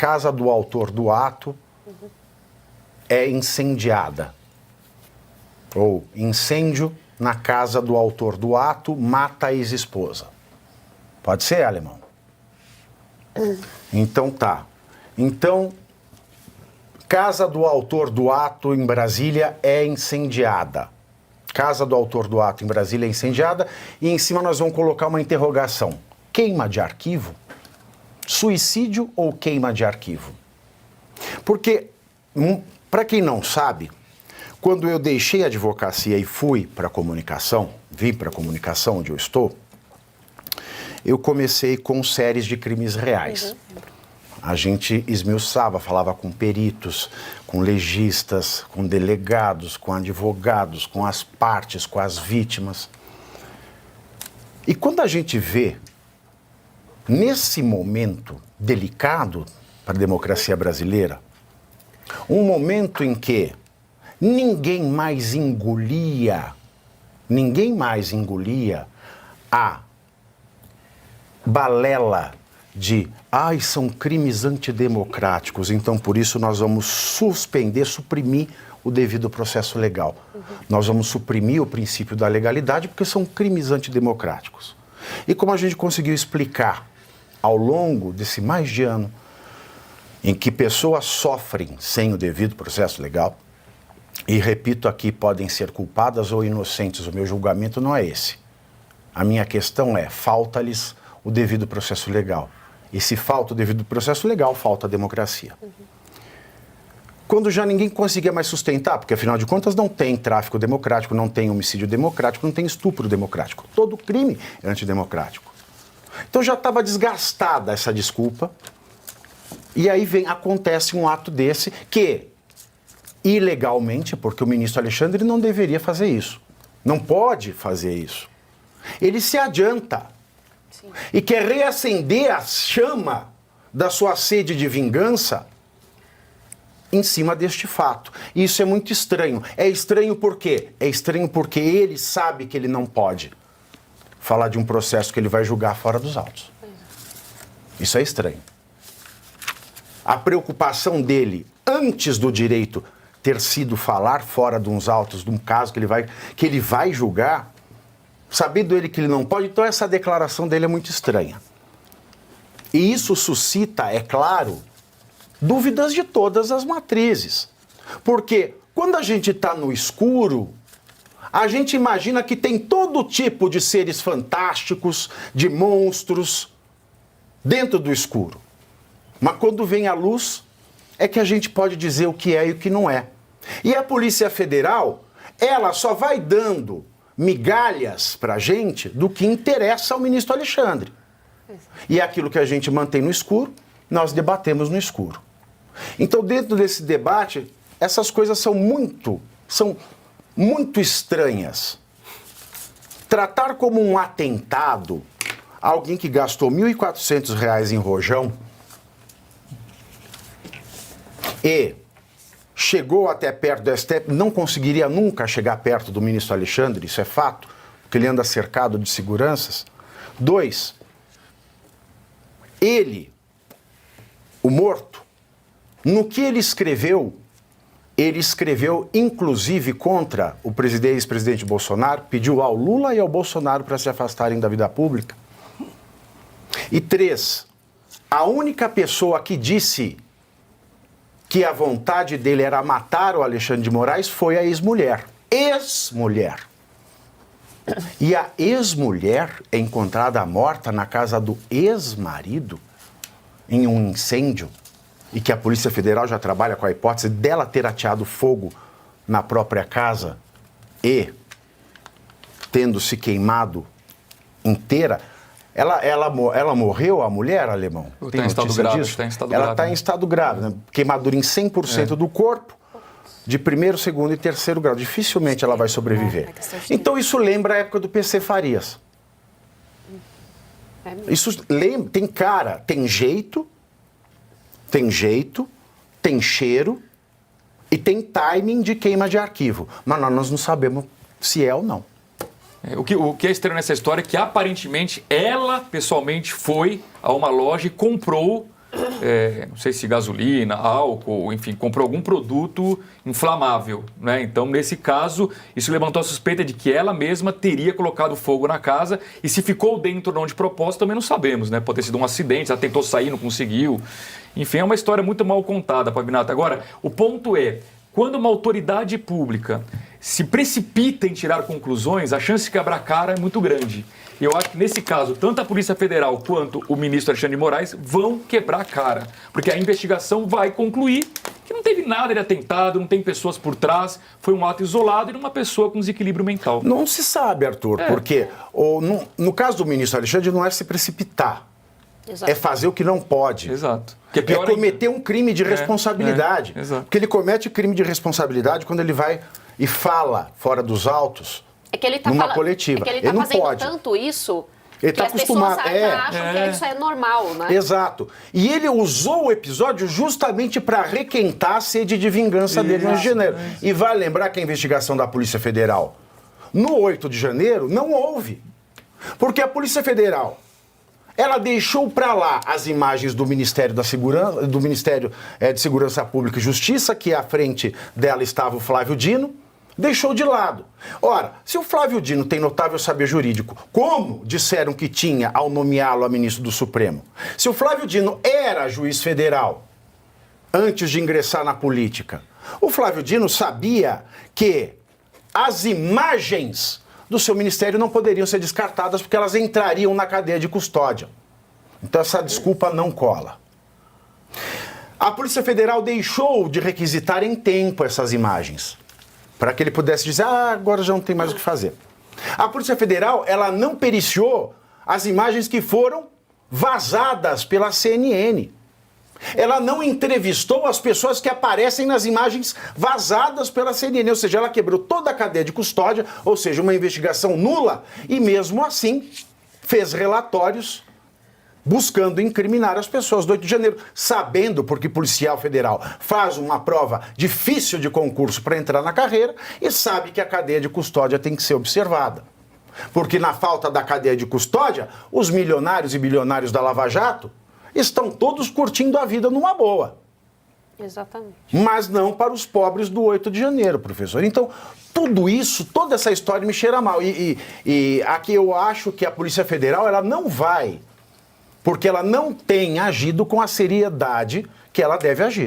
casa do autor do ato é incendiada. Ou incêndio na casa do autor do ato mata a ex-esposa. Pode ser, Alemão? Então tá. Então, casa do autor do ato em Brasília é incendiada. Casa do autor do ato em Brasília é incendiada e em cima nós vamos colocar uma interrogação. Queima de arquivo? Suicídio ou queima de arquivo? Porque, para quem não sabe, quando eu deixei a advocacia e fui para a comunicação, vim para a comunicação onde eu estou, eu comecei com séries de crimes reais. A gente esmiuçava, falava com peritos, com legistas, com delegados, com advogados, com as partes, com as vítimas. E quando a gente vê, nesse momento delicado para a democracia brasileira, um momento em que ninguém mais engolia a balela de são crimes antidemocráticos, então por isso nós vamos suprimir o devido processo legal. Nós vamos suprimir o princípio da legalidade porque são crimes antidemocráticos. E como a gente conseguiu explicar ao longo desse mais de ano, em que pessoas sofrem sem o devido processo legal, e repito aqui, podem ser culpadas ou inocentes, o meu julgamento não é esse. A minha questão é, falta-lhes o devido processo legal. E se falta o devido processo legal, falta a democracia. Quando já ninguém conseguia mais sustentar, porque afinal de contas não tem tráfico democrático, não tem homicídio democrático, não tem estupro democrático. Todo crime é antidemocrático. Então já estava desgastada essa desculpa, e aí acontece um ato desse que, ilegalmente, porque o ministro Alexandre não deveria fazer isso, não pode fazer isso, ele se adianta. Sim. E quer reacender a chama da sua sede de vingança em cima deste fato. E isso é muito estranho. É estranho por quê? É estranho porque ele sabe que ele não pode falar de um processo que ele vai julgar fora dos autos. Isso é estranho. A preocupação dele, antes do direito ter sido falar fora de uns autos, de um caso que ele vai julgar, sabendo ele que ele não pode, então essa declaração dele é muito estranha. E isso suscita, é claro, dúvidas de todas as matrizes. Porque quando a gente está no escuro, a gente imagina que tem todo tipo de seres fantásticos, de monstros, dentro do escuro. Mas quando vem a luz, é que a gente pode dizer o que é e o que não é. E a Polícia Federal, ela só vai dando migalhas para a gente do que interessa ao ministro Alexandre. E aquilo que a gente mantém no escuro, nós debatemos no escuro. Então, dentro desse debate, essas coisas são muito estranhas. Tratar como um atentado alguém que gastou R$ 1.400 em rojão e chegou até perto do STF, não conseguiria nunca chegar perto do ministro Alexandre, isso é fato, porque ele anda cercado de seguranças. 2, ele, o morto, no que ele escreveu inclusive contra o ex-presidente Bolsonaro, pediu ao Lula e ao Bolsonaro para se afastarem da vida pública. E 3, a única pessoa que disse que a vontade dele era matar o Alexandre de Moraes foi a ex-mulher. Ex-mulher. E a ex-mulher é encontrada morta na casa do ex-marido em um incêndio e que a Polícia Federal já trabalha com a hipótese dela ter ateado fogo na própria casa e tendo se queimado inteira. Ela morreu, a mulher, Alemão? Está em estado grave. Ela está em estado grave, né? Queimadura em 100% do corpo, de primeiro, segundo e terceiro grau. Dificilmente ela vai sobreviver. Então isso lembra a época do PC Farias. Isso lembra, tem cara, tem jeito, tem cheiro e tem timing de queima de arquivo. Mas nós não sabemos se é ou não. O que é estranho nessa história é que, aparentemente, ela, pessoalmente, foi a uma loja e comprou não sei se gasolina, álcool, enfim, comprou algum produto inflamável, né? Então, nesse caso, isso levantou a suspeita de que ela mesma teria colocado fogo na casa e se ficou dentro ou não de propósito também não sabemos, né? Pode ter sido um acidente, ela tentou sair, não conseguiu. Enfim, é uma história muito mal contada, Pavinato. Agora, o ponto é, quando uma autoridade pública se precipita em tirar conclusões, a chance de quebrar a cara é muito grande. E eu acho que, nesse caso, tanto a Polícia Federal quanto o ministro Alexandre de Moraes vão quebrar a cara. Porque a investigação vai concluir que não teve nada de atentado, não tem pessoas por trás, foi um ato isolado e de uma pessoa com desequilíbrio mental. Não se sabe, Arthur, porque no caso do ministro Alexandre não é se precipitar. Exato. É fazer o que não pode. Exato. É cometer um crime de responsabilidade. Exato. Porque ele comete crime de responsabilidade quando ele vai e fala fora dos autos numa coletiva. É que ele está fazendo pode. tanto isso ele que as pessoas acham que isso é normal, né? Exato. E ele usou o episódio justamente para requentar a sede de vingança dele no 8 de janeiro. E vai lembrar que a investigação da Polícia Federal no 8 de janeiro não houve. Porque a Polícia Federal ela deixou para lá as imagens do Ministério da Segurança, do Ministério de Segurança Pública e Justiça, que à frente dela estava o Flávio Dino, deixou de lado. Ora, se o Flávio Dino tem notável saber jurídico, como disseram que tinha ao nomeá-lo a ministro do Supremo, se o Flávio Dino era juiz federal antes de ingressar na política, o Flávio Dino sabia que as imagens do seu ministério não poderiam ser descartadas porque elas entrariam na cadeia de custódia. Então essa desculpa não cola. A Polícia Federal deixou de requisitar em tempo essas imagens, para que ele pudesse dizer, agora já não tem mais o que fazer. A Polícia Federal, ela não periciou as imagens que foram vazadas pela CNN. Ela não entrevistou as pessoas que aparecem nas imagens vazadas pela CNN, ou seja, ela quebrou toda a cadeia de custódia, ou seja, uma investigação nula, e mesmo assim fez relatórios buscando incriminar as pessoas do 8 de janeiro, sabendo, porque policial federal faz uma prova difícil de concurso para entrar na carreira e sabe que a cadeia de custódia tem que ser observada. Porque na falta da cadeia de custódia, os milionários e bilionários da Lava Jato estão todos curtindo a vida numa boa. Exatamente. Mas não para os pobres do 8 de janeiro, professor. Então, tudo isso, toda essa história me cheira mal. E aqui eu acho que a Polícia Federal ela não vai, porque ela não tem agido com a seriedade que ela deve agir.